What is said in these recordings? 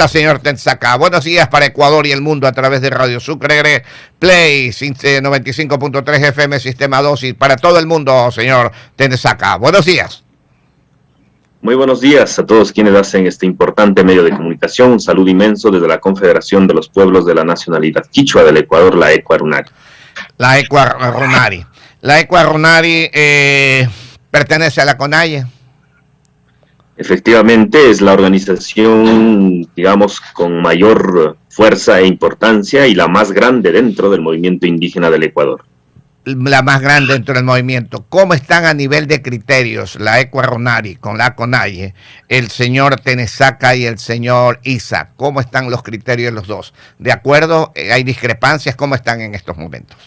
está, señor Tensaca? Buenos días para Ecuador y el mundo a través de Radio Sucre Play 95.3 FM Sistema 2 y para todo el mundo, señor Tensaca. Buenos días. Muy buenos días a todos quienes hacen este importante medio de comunicación. Un saludo inmenso desde la Confederación de los Pueblos de la Nacionalidad Quichua del Ecuador, la Ecuarunari. La Ecuarunari. La Ecuarunari pertenece a la CONAIE. Efectivamente, es la organización, digamos, con mayor fuerza e importancia y la más grande dentro del movimiento indígena del Ecuador. La más grande dentro del movimiento. ¿Cómo están a nivel de criterios la Ecuarunari con la CONAIE, el señor Tenesaca y el señor Isa? ¿Cómo están los criterios los dos? ¿De acuerdo? ¿Hay discrepancias? ¿Cómo están en estos momentos?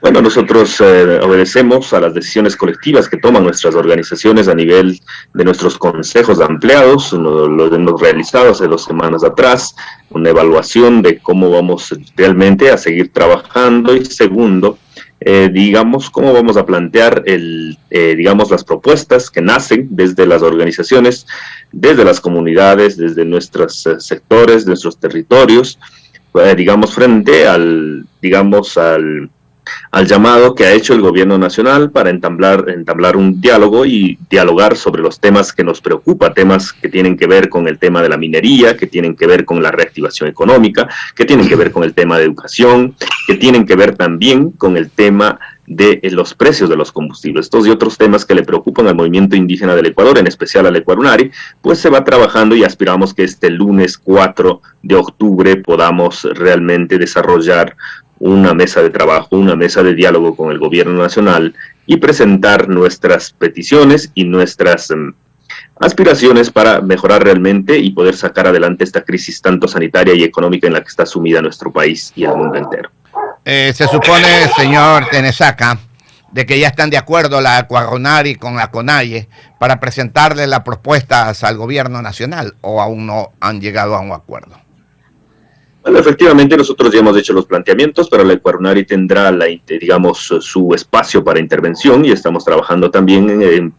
Bueno, nosotros obedecemos a las decisiones colectivas que toman nuestras organizaciones a nivel de nuestros consejos de empleados. Lo hemos realizado hace 2 semanas atrás, una evaluación de cómo vamos realmente a seguir trabajando y segundo, digamos, cómo vamos a plantear digamos, las propuestas que nacen desde las organizaciones, desde las comunidades, desde nuestros sectores, nuestros territorios, digamos, frente al llamado que ha hecho el gobierno nacional para entablar un diálogo y dialogar sobre los temas que nos preocupan, temas que tienen que ver con el tema de la minería, que tienen que ver con la reactivación económica, que tienen que ver con el tema de educación, que tienen que ver también con el tema de los precios de los combustibles. Estos y otros temas que le preocupan al movimiento indígena del Ecuador, en especial al Ecuarunari, pues se va trabajando y aspiramos que este lunes 4 de octubre podamos realmente desarrollar una mesa de trabajo, una mesa de diálogo con el gobierno nacional y presentar nuestras peticiones y nuestras aspiraciones para mejorar realmente y poder sacar adelante esta crisis tanto sanitaria y económica en la que está sumida nuestro país y el mundo entero. Se supone, señor Tenesaca, de que ya están de acuerdo la Ecuarunari con la CONAIE para presentarle las propuestas al gobierno nacional, o aún no han llegado a un acuerdo. Bueno, efectivamente nosotros ya hemos hecho los planteamientos, pero la Ecuarunari tendrá, digamos, su espacio para intervención y estamos trabajando también en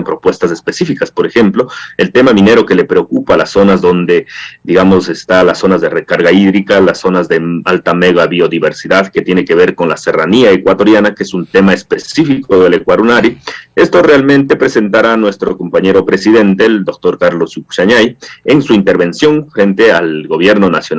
propuestas específicas. Por ejemplo, el tema minero que le preocupa a las zonas donde, digamos, está las zonas de recarga hídrica, las zonas de alta mega biodiversidad que tiene que ver con la serranía ecuatoriana, que es un tema específico del Ecuarunari. Esto realmente presentará a nuestro compañero presidente, el doctor Carlos Ucayay, en su intervención frente al gobierno nacional.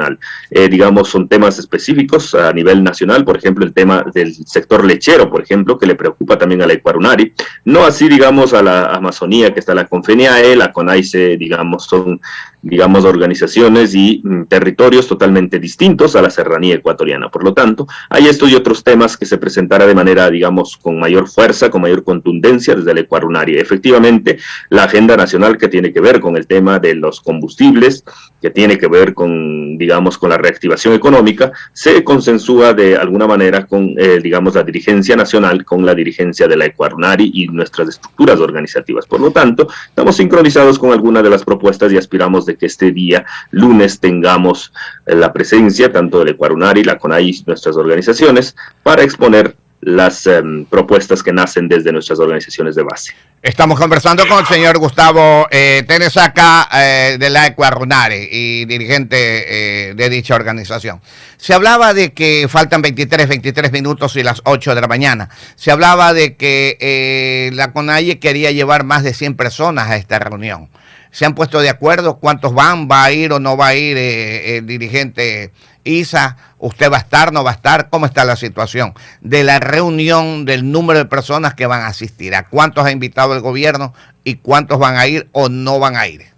Digamos, son temas específicos a nivel nacional, por ejemplo, el tema del sector lechero, por ejemplo, que le preocupa también a la Ecuarunari, no así, digamos, a la Amazonía, que está la Confeniae, la CONAICE, digamos, son, digamos, organizaciones y territorios totalmente distintos a la serranía ecuatoriana. Por lo tanto, hay estos y otros temas que se presentará de manera, digamos, con mayor fuerza, con mayor contundencia desde la Ecuarunari. Efectivamente, la agenda nacional que tiene que ver con el tema de los combustibles, que tiene que ver con, digamos, con la reactivación económica, se consensúa de alguna manera con, digamos, la dirigencia nacional, con la dirigencia de la Ecuarunari y nuestras estructuras organizativas. Por lo tanto, estamos sincronizados con algunas de las propuestas y aspiramos de que este día, lunes, tengamos la presencia tanto del Ecuarunari, la CONAIE y nuestras organizaciones para exponer las propuestas que nacen desde nuestras organizaciones de base. Estamos conversando con el señor Gustavo Tenesaca de la Ecuarunari y dirigente de dicha organización. Se hablaba de que faltan 23 minutos y las 8 de la mañana. Se hablaba de que la CONAIE quería llevar más de 100 personas a esta reunión. ¿Se han puesto de acuerdo cuántos van? ¿Va a ir o no va a ir el dirigente Isa? ¿Usted va a estar, no va a estar? ¿Cómo está la situación de la reunión, del número de personas que van a asistir? ¿A cuántos ha invitado el gobierno y cuántos van a ir o no van a ir?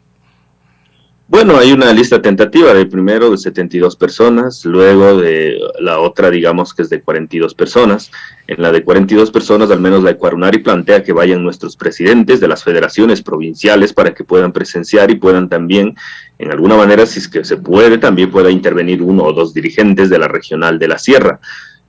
Bueno, hay una lista tentativa de primero de 72 personas, luego de la otra, digamos, que es de 42 personas. En la de 42 personas, al menos la Ecuarunari plantea que vayan nuestros presidentes de las federaciones provinciales para que puedan presenciar y puedan también, en alguna manera, si es que se puede, también pueda intervenir 1 o 2 dirigentes de la regional de la Sierra.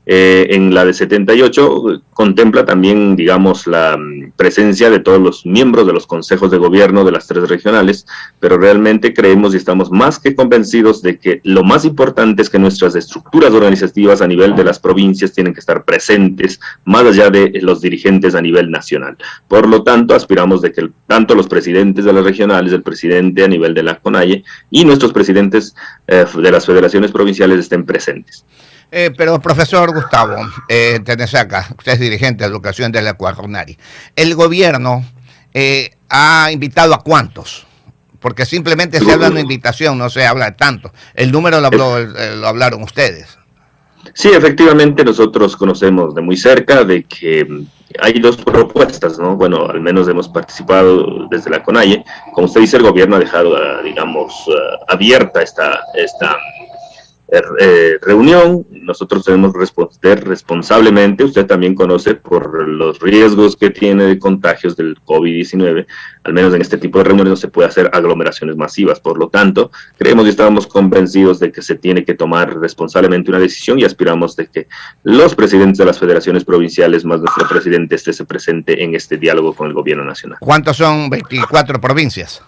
En la de 78 contempla también, digamos, la presencia de todos los miembros de los consejos de gobierno de las 3 regionales, pero realmente creemos y estamos más que convencidos de que lo más importante es que nuestras estructuras organizativas a nivel de las provincias tienen que estar presentes, más allá de los dirigentes a nivel nacional. Por lo tanto, aspiramos de que tanto los presidentes de las regionales, el presidente a nivel de la CONAIE y nuestros presidentes de las federaciones provinciales estén presentes. Pero profesor Gustavo Tenesaca, usted es dirigente de educación de la Ecuarunari, ¿el gobierno ha invitado a cuántos? Porque simplemente se habla de una invitación, no se habla de tanto. El número lo hablaron ustedes. Sí, efectivamente nosotros conocemos de muy cerca de que hay 2 propuestas, ¿no? Bueno, al menos hemos participado desde la CONAIE. Como usted dice, el gobierno ha dejado, digamos, abierta esta reunión. Nosotros debemos responder responsablemente. Usted también conoce por los riesgos que tiene de contagios del COVID-19, al menos en este tipo de reuniones no se puede hacer aglomeraciones masivas. Por lo tanto, creemos y estamos convencidos de que se tiene que tomar responsablemente una decisión y aspiramos de que los presidentes de las federaciones provinciales, más nuestro presidente, se presente en este diálogo con el gobierno nacional. ¿Cuántos son 24 provincias?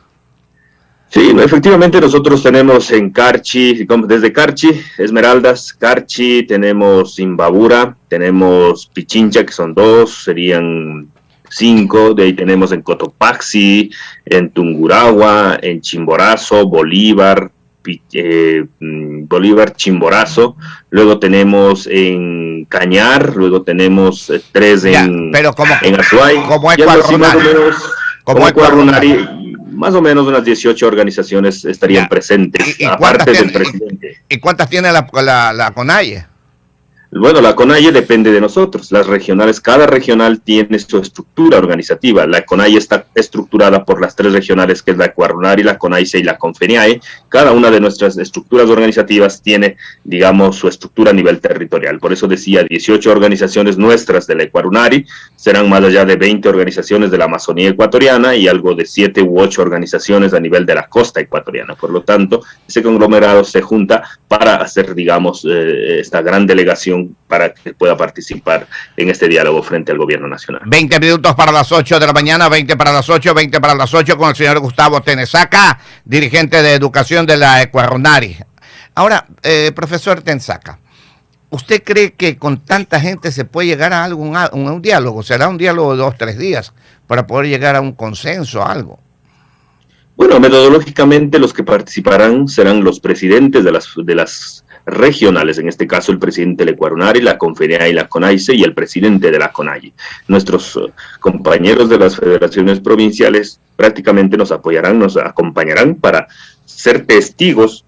Sí, efectivamente nosotros tenemos en Carchi, desde Carchi, Esmeraldas, Carchi, tenemos Imbabura, tenemos Pichincha, que son 2, serían 5, de ahí tenemos en Cotopaxi, en Tungurahua, en Chimborazo, Bolívar, Chimborazo, luego tenemos en Cañar, luego tenemos 3 en Azuay, como Ecuarunari. Más o menos unas 18 organizaciones estarían presentes, aparte del presidente. ¿Y cuántas tiene la CONAIE? Bueno, la CONAIE depende de nosotros. Las regionales, cada regional tiene su estructura organizativa. La CONAIE está estructurada por las 3 regionales, que es la Ecuarunari, la CONAICE y la CONFENIAE. Cada una de nuestras estructuras organizativas tiene, digamos, su estructura a nivel territorial. Por eso decía, 18 organizaciones nuestras de la Ecuarunari, serán más allá de 20 organizaciones de la Amazonía ecuatoriana y algo de 7 u 8 organizaciones a nivel de la costa ecuatoriana. Por lo tanto, ese conglomerado se junta para hacer, digamos, esta gran delegación para que pueda participar en este diálogo frente al gobierno nacional. 20 minutos para las 8 de la mañana, 20 para las 8, 20 para las 8 con el señor Gustavo Tenesaca, dirigente de educación de la Ecuarunari. Ahora, profesor Tenesaca, ¿usted cree que con tanta gente se puede llegar a un diálogo? ¿Será un diálogo de 2 o 3 días para poder llegar a un consenso, algo? Bueno, metodológicamente los que participarán serán los presidentes de las regionales, en este caso el presidente de la Ecuarunari, la CONFENIAE y la CONAICE y el presidente de la CONAIE. Nuestros compañeros de las federaciones provinciales prácticamente nos apoyarán, nos acompañarán para ser testigos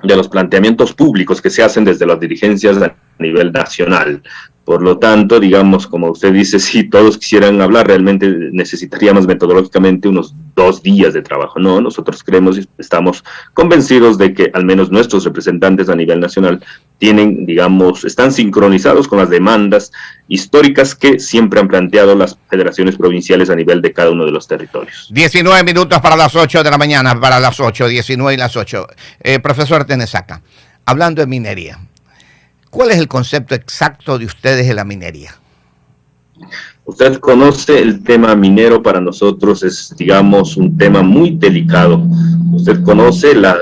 de los planteamientos públicos que se hacen desde las dirigencias a nivel nacional. Por lo tanto, digamos, como usted dice, si todos quisieran hablar, realmente necesitaríamos metodológicamente unos 2 días de trabajo. No, nosotros creemos y estamos convencidos de que al menos nuestros representantes a nivel nacional tienen, digamos, están sincronizados con las demandas históricas que siempre han planteado las federaciones provinciales a nivel de cada uno de los territorios. 19 minutos para las 8 de la mañana, para las 8, 19 y las 8. Profesor Tenesaca, hablando de minería, ¿cuál es el concepto exacto de ustedes de la minería? Usted conoce el tema minero, para nosotros es, digamos, un tema muy delicado. Usted conoce la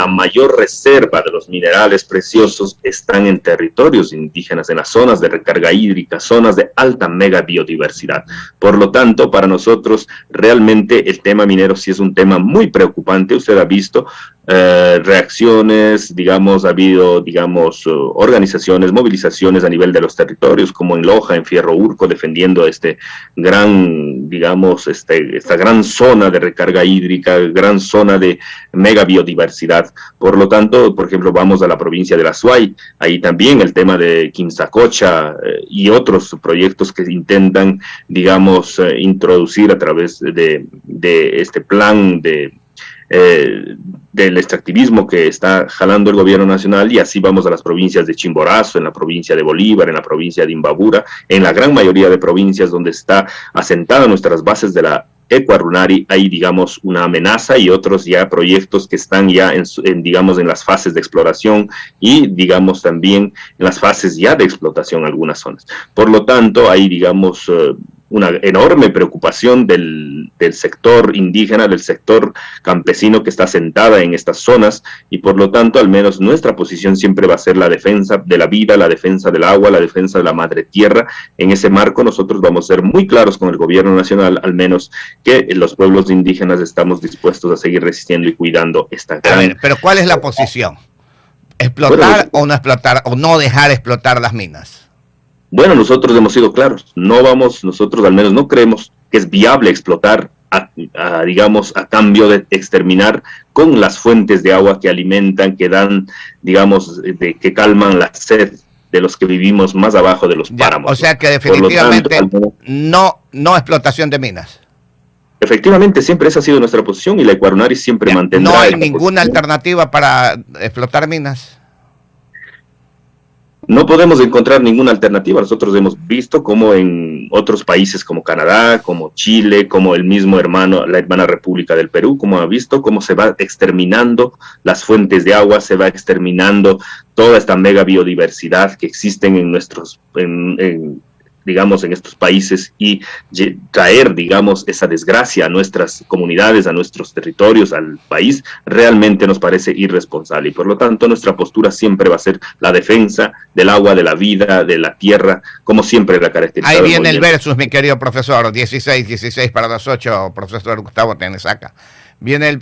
mayor reserva de los minerales preciosos están en territorios indígenas, en las zonas de recarga hídrica, zonas de alta mega biodiversidad. Por lo tanto, para nosotros realmente el tema minero sí es un tema muy preocupante. Usted ha visto reacciones, digamos, ha habido, digamos, organizaciones, movilizaciones a nivel de los territorios, como en Loja, en Fierro Urco, defendiendo esta gran zona de recarga hídrica, gran zona de mega biodiversidad. Por lo tanto, por ejemplo, vamos a la provincia de la Azuay, ahí también el tema de Quimsacocha y otros proyectos que intentan, digamos, introducir a través de este plan del extractivismo que está jalando el gobierno nacional, y así vamos a las provincias de Chimborazo, en la provincia de Bolívar, en la provincia de Imbabura, en la gran mayoría de provincias donde está asentada nuestras bases de la Ecuarunari hay, digamos, una amenaza y otros ya proyectos que están ya digamos, en las fases de exploración y, digamos, también en las fases ya de explotación en algunas zonas. Por lo tanto, hay, digamos, una enorme preocupación del sector indígena, del sector campesino que está sentada en estas zonas y por lo tanto al menos nuestra posición siempre va a ser la defensa de la vida, la defensa del agua, la defensa de la madre tierra. En ese marco nosotros vamos a ser muy claros con el gobierno nacional, al menos que los pueblos indígenas estamos dispuestos a seguir resistiendo y cuidando esta gran... A ver, pero ¿cuál es la posición? ¿Explotar o no explotar o no dejar explotar las minas? Bueno, nosotros hemos sido claros, no vamos, nosotros al menos no creemos que es viable explotar, digamos, a cambio de exterminar con las fuentes de agua que alimentan, que dan, digamos, que calman la sed de los que vivimos más abajo de los páramos. O sea que definitivamente no explotación de minas. Efectivamente, siempre esa ha sido nuestra posición y la Ecuarunari siempre mantendrá... ¿No hay ninguna alternativa para explotar minas? No podemos encontrar ninguna alternativa. Nosotros hemos visto como en otros países como Canadá, como Chile, como el mismo la hermana República del Perú, como ha visto cómo se va exterminando las fuentes de agua, se va exterminando toda esta mega biodiversidad que existen en nuestros, digamos, en estos países y traer, digamos, esa desgracia a nuestras comunidades, a nuestros territorios, al país, realmente nos parece irresponsable. Y por lo tanto, nuestra postura siempre va a ser la defensa del agua, de la vida, de la tierra, como siempre la caracteriza. Ahí viene el versus, mi querido profesor, 16 para las 8, profesor Gustavo Tenesaca. Viene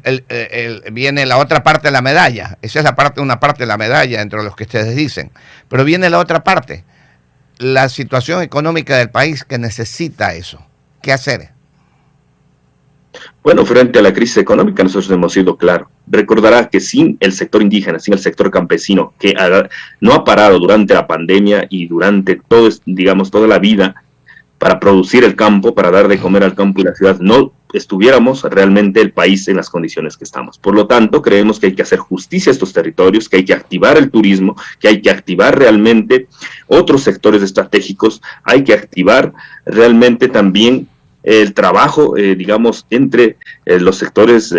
viene la otra parte de la medalla. Esa es una parte de la medalla entre los que ustedes dicen. Pero viene la otra parte. La situación económica del país que necesita eso. ¿Qué hacer? Bueno, frente a la crisis económica nosotros hemos sido claros. Recordará que sin el sector indígena, sin el sector campesino, que no ha parado durante la pandemia y durante digamos, toda la vida para producir el campo, para dar de comer al campo y la ciudad, no estuviéramos realmente el país en las condiciones que estamos. Por lo tanto, creemos que hay que hacer justicia a estos territorios, que hay que activar el turismo, que hay que activar realmente otros sectores estratégicos, hay que activar realmente también el trabajo, digamos, entre los sectores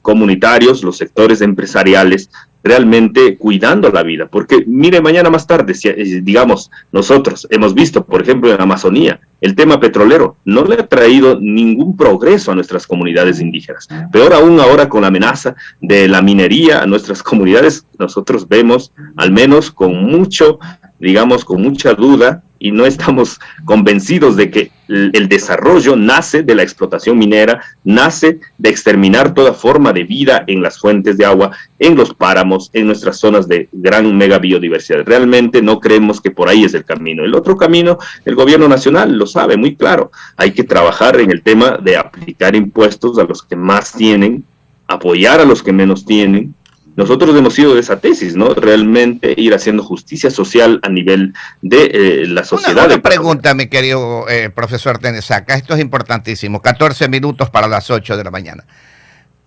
comunitarios, los sectores empresariales, realmente cuidando la vida, porque mire, mañana más tarde, digamos, nosotros hemos visto, por ejemplo, en la Amazonía, el tema petrolero no le ha traído ningún progreso a nuestras comunidades indígenas. Peor aún ahora con la amenaza de la minería a nuestras comunidades, nosotros vemos, al menos con mucho, digamos, con mucha duda, y no estamos convencidos de que el desarrollo nace de la explotación minera, nace de exterminar toda forma de vida en las fuentes de agua, en los páramos, en nuestras zonas de gran mega biodiversidad. Realmente no creemos que por ahí es el camino. El otro camino, el gobierno nacional lo sabe muy claro. Hay que trabajar en el tema de aplicar impuestos a los que más tienen, apoyar a los que menos tienen. Nosotros hemos sido de esa tesis, ¿no? Realmente ir haciendo justicia social a nivel de la sociedad. Una pregunta, mi querido profesor Tenesaca, esto es importantísimo, 14 minutos para las 8 de la mañana.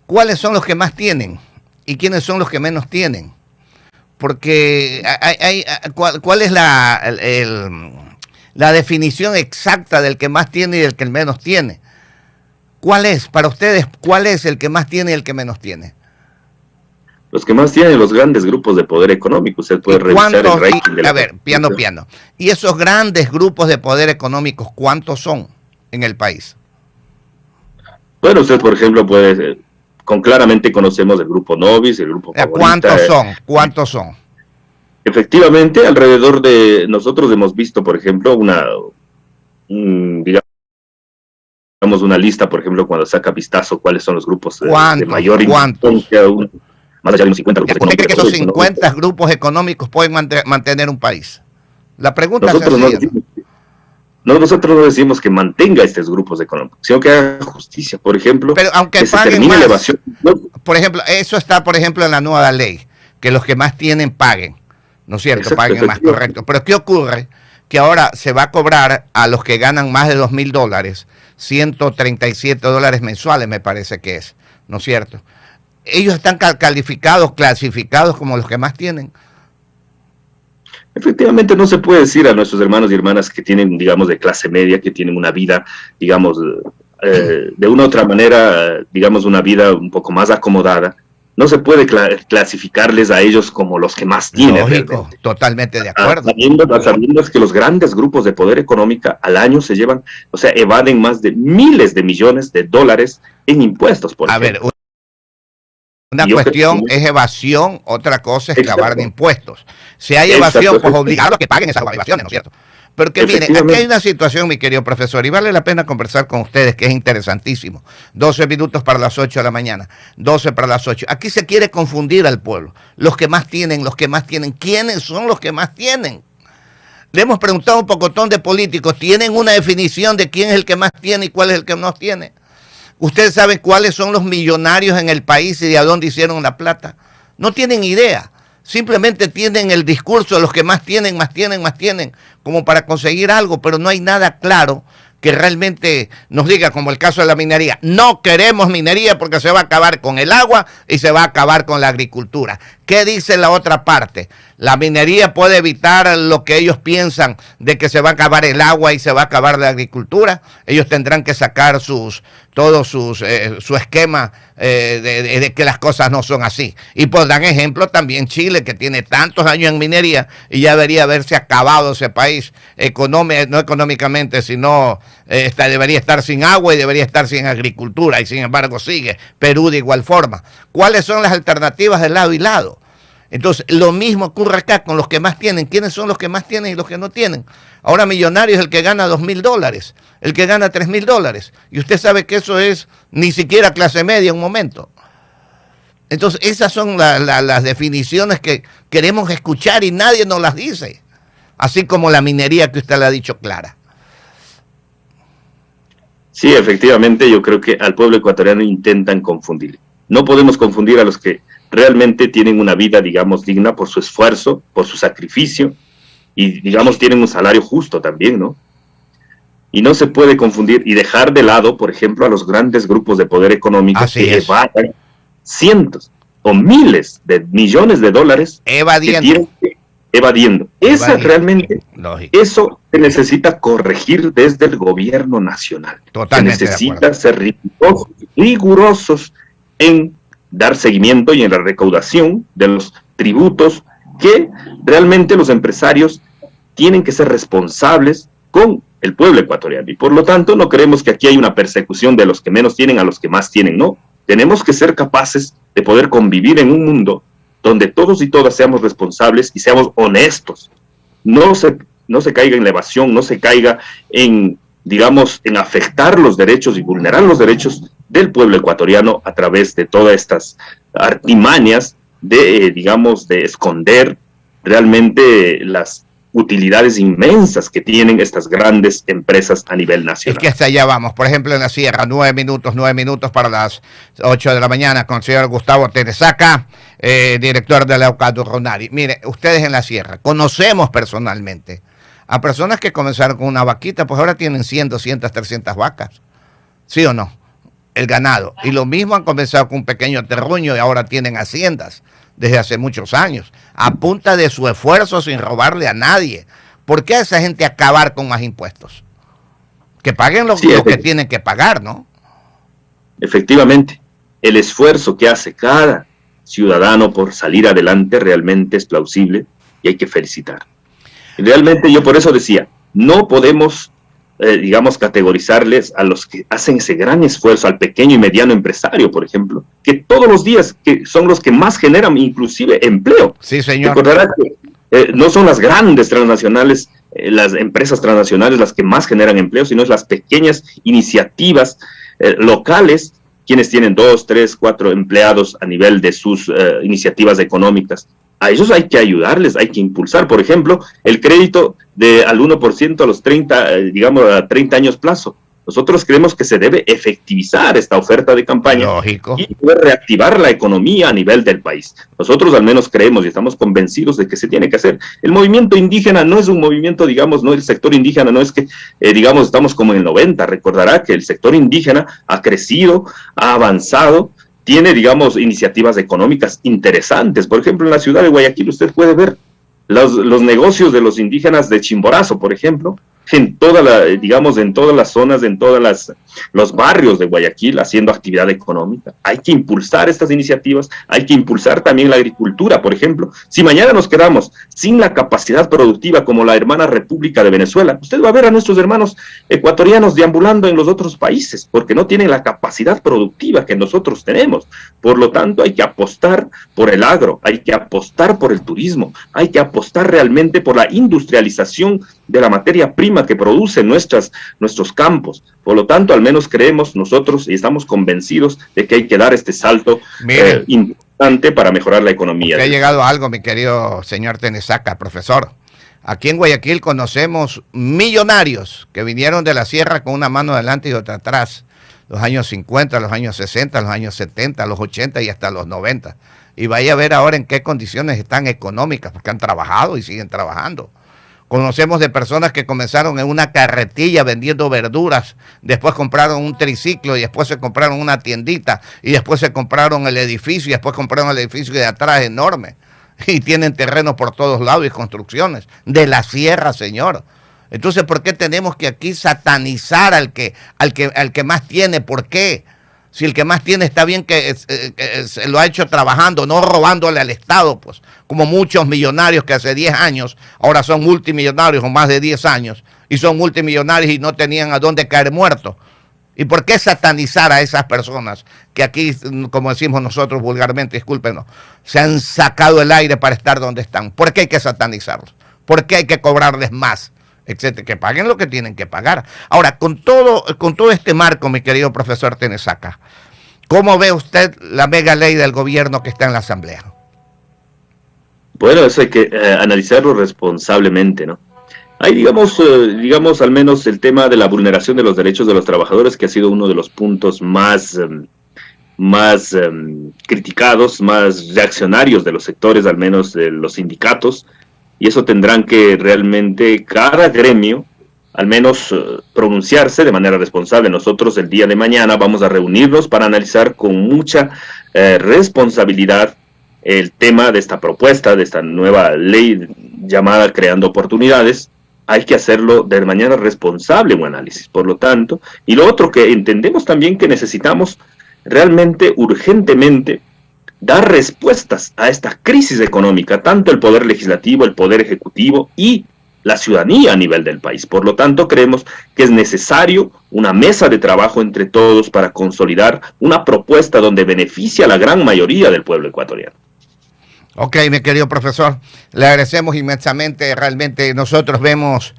¿Cuáles son los que más tienen y quiénes son los que menos tienen? Porque ¿cuál es la definición exacta del que más tiene y del que menos tiene? ¿Cuál es, para ustedes, cuál es el que más tiene y el que menos tiene? Los que más tienen los grandes grupos de poder económico. Usted puede revisar el rating de la... A ver, piano. ¿Y esos grandes grupos de poder económicos cuántos son en el país? Bueno, usted, por ejemplo, puede... claramente conocemos el grupo Novis, el grupo Favorita. ¿Cuántos son? Efectivamente, alrededor de... Nosotros hemos visto, por ejemplo, digamos, una lista, por ejemplo, cuando saca vistazo cuáles son los grupos de mayor importancia. Más allá de unos 50 grupos económicos. ¿Usted cree que esos 50 grupos económicos pueden mantener un país? La pregunta es sencilla. Nosotros no decimos que mantenga estos grupos económicos, sino que haga justicia, por ejemplo, pero aunque que se termine la evasión. Por ejemplo, eso está, por ejemplo, en la nueva ley, que los que más tienen paguen, ¿no es cierto? Paguen más, correcto. Pero ¿qué ocurre? Que ahora se va a cobrar a los que ganan más de $2,000, $137 mensuales, me parece que es, ¿no es cierto? Ellos están clasificados como los que más tienen. Efectivamente, no se puede decir a nuestros hermanos y hermanas que tienen, digamos, de clase media, que tienen una vida, digamos, de una u otra manera, digamos, una vida un poco más acomodada, no se puede clasificarles a ellos como los que más tienen. Lógico, realmente. totalmente de acuerdo. Sabiendo que los grandes grupos de poder económico al año se llevan, o sea, evaden más de miles de millones de dólares en impuestos, por ejemplo. A ver, una cuestión es evasión, otra cosa es clavar de impuestos. Si hay evasión, pues obligarlos a que paguen esas evasiones, ¿no es cierto? Porque mire, aquí hay una situación, mi querido profesor, y vale la pena conversar con ustedes, que es interesantísimo. 12 minutos para las 8 de la mañana, 12 para las 8. Aquí se quiere confundir al pueblo. Los que más tienen, los que más tienen. ¿Quiénes son los que más tienen? Le hemos preguntado a un pocotón de políticos, ¿tienen una definición de quién es el que más tiene y cuál es el que no tiene? ¿Ustedes saben cuáles son los millonarios en el país y de a dónde hicieron la plata? No tienen idea. Simplemente tienen el discurso de los que más tienen, como para conseguir algo, pero no hay nada claro que realmente nos diga, como el caso de la minería. No queremos minería porque se va a acabar con el agua y se va a acabar con la agricultura. ¿Qué dice la otra parte? La minería puede evitar lo que ellos piensan de que se va a acabar el agua y se va a acabar la agricultura. Ellos tendrán que sacar su esquema de que las cosas no son así. Y pues dan ejemplo también Chile, que tiene tantos años en minería y ya debería haberse acabado ese país, no económicamente, sino debería estar sin agua y debería estar sin agricultura, y sin embargo sigue. Perú de igual forma. ¿Cuáles son las alternativas de lado y lado? Entonces, lo mismo ocurre acá con los que más tienen. ¿Quiénes son los que más tienen y los que no tienen? Ahora, millonario es el que gana $2,000, el que gana $3,000. Y usted sabe que eso es ni siquiera clase media en un momento. Entonces, esas son las definiciones que queremos escuchar y nadie nos las dice. Así como la minería que usted le ha dicho clara. Sí, efectivamente, yo creo que al pueblo ecuatoriano intentan confundir. No podemos confundir a los que realmente tienen una vida, digamos, digna por su esfuerzo, por su sacrificio, y, digamos, tienen un salario justo también, ¿no? Y no se puede confundir y dejar de lado, por ejemplo, a los grandes grupos de poder económico que evaden cientos o miles de millones de dólares evadiendo. Esa realmente, lógico. Eso se necesita corregir desde el gobierno nacional. Totalmente. Se necesita ser rigurosos en dar seguimiento y en la recaudación de los tributos, que realmente los empresarios tienen que ser responsables con el pueblo ecuatoriano. Y por lo tanto no creemos que aquí hay una persecución de los que menos tienen a los que más tienen, no. Tenemos que ser capaces de poder convivir en un mundo donde todos y todas seamos responsables y seamos honestos. No se caiga en la evasión, no se caiga en, digamos, en afectar los derechos y vulnerar los derechos del pueblo ecuatoriano a través de todas estas artimañas de, digamos, de esconder realmente las utilidades inmensas que tienen estas grandes empresas a nivel nacional. Es que hasta allá vamos. Por ejemplo, en la Sierra, 9 minutos para las 8 de la mañana con el señor Gustavo Teresaca, director de la Eucado Ronari. Mire, ustedes en la Sierra, conocemos personalmente a personas que comenzaron con una vaquita, pues ahora tienen 100, 200, 300 vacas. ¿Sí o no? El ganado. Y lo mismo han comenzado con un pequeño terruño y ahora tienen haciendas desde hace muchos años, a punta de su esfuerzo sin robarle a nadie. ¿Por qué a esa gente acabar con más impuestos? Que paguen lo que tienen que pagar, ¿no? Efectivamente, el esfuerzo que hace cada ciudadano por salir adelante realmente es plausible y hay que felicitar. Y realmente yo por eso decía, no podemos digamos, categorizarles a los que hacen ese gran esfuerzo, al pequeño y mediano empresario, por ejemplo, que todos los días que son los que más generan inclusive empleo. Sí, señor. Recordará que no son las grandes transnacionales, las empresas transnacionales las que más generan empleo, sino es las pequeñas iniciativas locales, quienes tienen 2, 3, 4 empleados a nivel de sus iniciativas económicas. A ellos hay que ayudarles, hay que impulsar, por ejemplo, el crédito al 1% a los 30, digamos, a 30 años plazo. Nosotros creemos que se debe efectivizar esta oferta de campaña. Lógico. Y poder reactivar la economía a nivel del país. Nosotros al menos creemos y estamos convencidos de que se tiene que hacer. El movimiento indígena no es un movimiento, digamos, no el sector indígena, no es que, digamos, estamos como en el 90. Recordará que el sector indígena ha crecido, ha avanzado, tiene, digamos, iniciativas económicas interesantes. Por ejemplo, en la ciudad de Guayaquil usted puede ver los negocios de los indígenas de Chimborazo, por ejemplo, en toda la, digamos, en todas las zonas, en todas las los barrios de Guayaquil haciendo actividad económica. Hay que impulsar estas iniciativas, hay que impulsar también la agricultura, por ejemplo. Si mañana nos quedamos sin la capacidad productiva como la hermana República de Venezuela, usted va a ver a nuestros hermanos ecuatorianos deambulando en los otros países, porque no tienen la capacidad productiva que nosotros tenemos. Por lo tanto, hay que apostar por el agro, hay que apostar por el turismo, hay que apostar realmente por la industrialización de la materia prima que producen nuestros campos. Por lo tanto, al menos creemos nosotros y estamos convencidos de que hay que dar este salto importante para mejorar la economía. Ha llegado algo, mi querido señor Tenesaca, profesor. Aquí en Guayaquil conocemos millonarios que vinieron de la sierra con una mano adelante y otra atrás. Los años 50, los años 60, los años 70, los 80 y hasta los 90. Y vaya a ver ahora en qué condiciones están económicas, porque han trabajado y siguen trabajando. Conocemos de personas que comenzaron en una carretilla vendiendo verduras, después compraron un triciclo y después se compraron una tiendita y después se compraron el edificio y después compraron el edificio de atrás enorme. Y tienen terrenos por todos lados y construcciones de la sierra, señor. Entonces, ¿por qué tenemos que aquí satanizar al que más tiene? ¿Por qué? Si el que más tiene está bien que lo ha hecho trabajando, no robándole al Estado, pues, como muchos millonarios que hace 10 años, ahora son multimillonarios o más de 10 años, y son multimillonarios y no tenían a dónde caer muertos. ¿Y por qué satanizar a esas personas que aquí, como decimos nosotros vulgarmente, discúlpenos, se han sacado el aire para estar donde están? ¿Por qué hay que satanizarlos? ¿Por qué hay que cobrarles más? Etcétera, que paguen lo que tienen que pagar. Ahora, con todo este marco, mi querido profesor Tenesaca, ¿cómo ve usted la mega ley del gobierno que está en la Asamblea? Bueno, eso hay que analizarlo responsablemente, ¿no? Hay, digamos, al menos el tema de la vulneración de los derechos de los trabajadores, que ha sido uno de los puntos más criticados, más reaccionarios de los sectores, al menos de los sindicatos, y eso tendrán que realmente cada gremio, al menos pronunciarse de manera responsable. Nosotros el día de mañana vamos a reunirnos para analizar con mucha responsabilidad el tema de esta propuesta, de esta nueva ley llamada Creando Oportunidades. Hay que hacerlo de manera responsable, un análisis, por lo tanto. Y lo otro que entendemos también que necesitamos realmente, urgentemente, dar respuestas a esta crisis económica, tanto el Poder Legislativo, el Poder Ejecutivo y la ciudadanía a nivel del país. Por lo tanto, creemos que es necesario una mesa de trabajo entre todos para consolidar una propuesta donde beneficie a la gran mayoría del pueblo ecuatoriano. Ok, mi querido profesor, le agradecemos inmensamente. Realmente nosotros vemos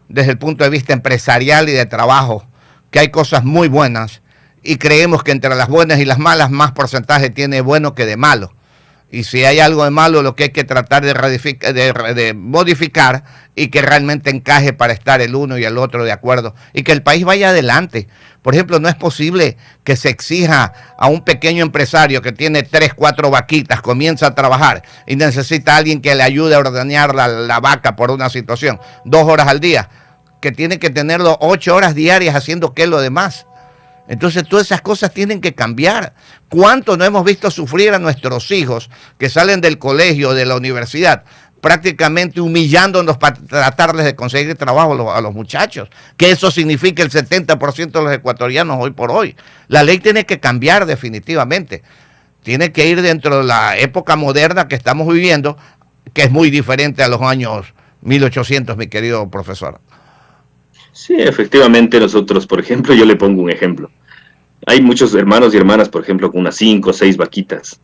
desde el punto de vista empresarial y de trabajo que hay cosas muy buenas y creemos que entre las buenas y las malas más porcentaje tiene bueno que de malo. Y si hay algo de malo, lo que hay que tratar de modificar y que realmente encaje para estar el uno y el otro de acuerdo y que el país vaya adelante. Por ejemplo, no es posible que se exija a un pequeño empresario que tiene 3, 4 vaquitas, comienza a trabajar y necesita a alguien que le ayude a ordeñar la vaca por una situación, 2 horas al día, que tiene que tenerlo 8 horas diarias haciendo qué lo demás. Entonces todas esas cosas tienen que cambiar. ¿Cuánto no hemos visto sufrir a nuestros hijos que salen del colegio, de la universidad, prácticamente humillándonos para tratarles de conseguir trabajo a los muchachos? Que eso significa el 70% de los ecuatorianos hoy por hoy. La ley tiene que cambiar definitivamente. Tiene que ir dentro de la época moderna que estamos viviendo, que es muy diferente a los años 1800, mi querido profesor. Sí, efectivamente nosotros, por ejemplo, yo le pongo un ejemplo. Hay muchos hermanos y hermanas, por ejemplo, con unas 5 o 6 vaquitas,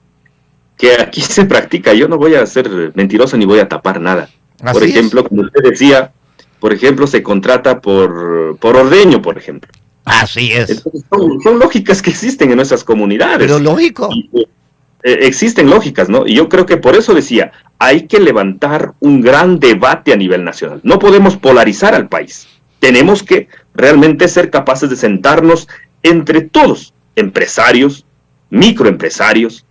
que aquí se practica. Yo no voy a ser mentiroso ni voy a tapar nada. Así por ejemplo, es. como usted decía, por ejemplo, se contrata por ordeño, por ejemplo. Así es. Entonces, son lógicas que existen en nuestras comunidades. Pero lógico. Existen lógicas, ¿no? Y yo creo que por eso decía, hay que levantar un gran debate a nivel nacional. No podemos polarizar al país. Tenemos que realmente ser capaces de sentarnos entre todos, empresarios, microempresarios,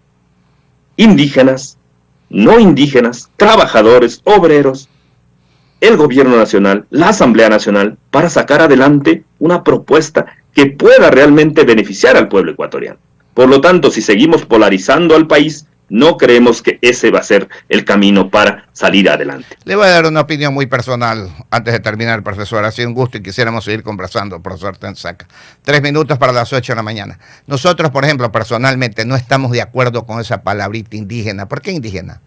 indígenas, no indígenas, trabajadores, obreros, el gobierno nacional, la Asamblea Nacional, para sacar adelante una propuesta que pueda realmente beneficiar al pueblo ecuatoriano. Por lo tanto, si seguimos polarizando al país, no creemos que ese va a ser el camino para salir adelante. Le voy a dar una opinión muy personal antes de terminar, profesor. Ha sido un gusto y quisiéramos seguir conversando, profesor Tensaca. 3 minutos para las 8 de la mañana. Nosotros, por ejemplo, personalmente no estamos de acuerdo con esa palabrita indígena. ¿Por qué indígena?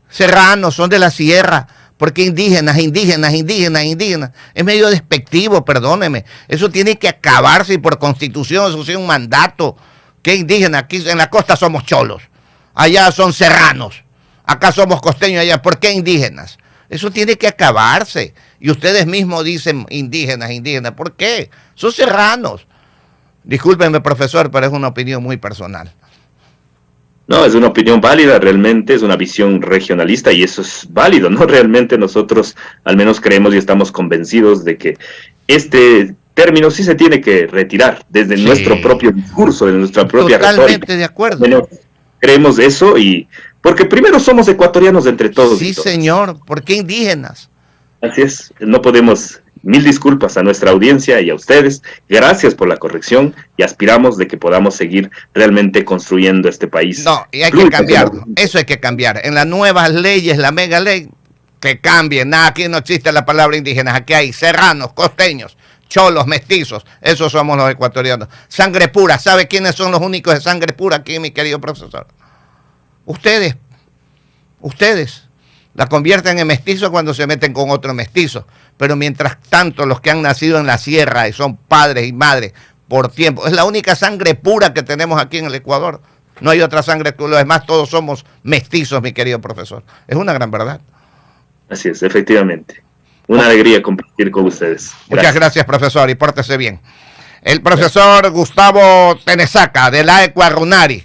Serranos, son de la sierra. ¿Por qué indígenas, indígenas, indígenas, indígenas? Es medio despectivo, perdóneme. Eso tiene que acabarse y por constitución eso es un mandato. ¿Qué indígena? Aquí en la costa somos cholos. Allá son serranos. Acá somos costeños allá. ¿Por qué indígenas? Eso tiene que acabarse. Y ustedes mismos dicen indígenas, indígenas. ¿Por qué? Son serranos. Discúlpenme, profesor, pero es una opinión muy personal. No, es una opinión válida, realmente es una visión regionalista y eso es válido, ¿no? Realmente nosotros al menos creemos y estamos convencidos de que este término sí se tiene que retirar desde nuestro propio discurso, de nuestra propia retórica. Totalmente de acuerdo. Bueno, creemos eso y porque primero somos ecuatorianos entre todos. Sí, y todas. señor. ¿Por qué indígenas? Así es, no podemos. Mil disculpas a nuestra audiencia y a ustedes. Gracias por la corrección y aspiramos de que podamos seguir realmente construyendo este país. No, y hay que cambiarlo. Eso hay que cambiar. En las nuevas leyes, la mega ley, que cambien. Nada, aquí no existe la palabra indígenas. Aquí hay serranos, costeños, cholos, mestizos. Esos somos los ecuatorianos. Sangre pura. ¿Sabe quiénes son los únicos de sangre pura aquí, mi querido profesor? Ustedes. Ustedes. La convierten en mestizo cuando se meten con otro mestizo. Pero mientras tanto, los que han nacido en la sierra y son padres y madres por tiempo, es la única sangre pura que tenemos aquí en el Ecuador. No hay otra sangre que los demás, todos somos mestizos, mi querido profesor. Es una gran verdad. Así es, efectivamente. Una alegría compartir con ustedes. Gracias. Muchas gracias, profesor, y pórtese bien. El profesor Gustavo Tenesaca, de la Ecuarunari.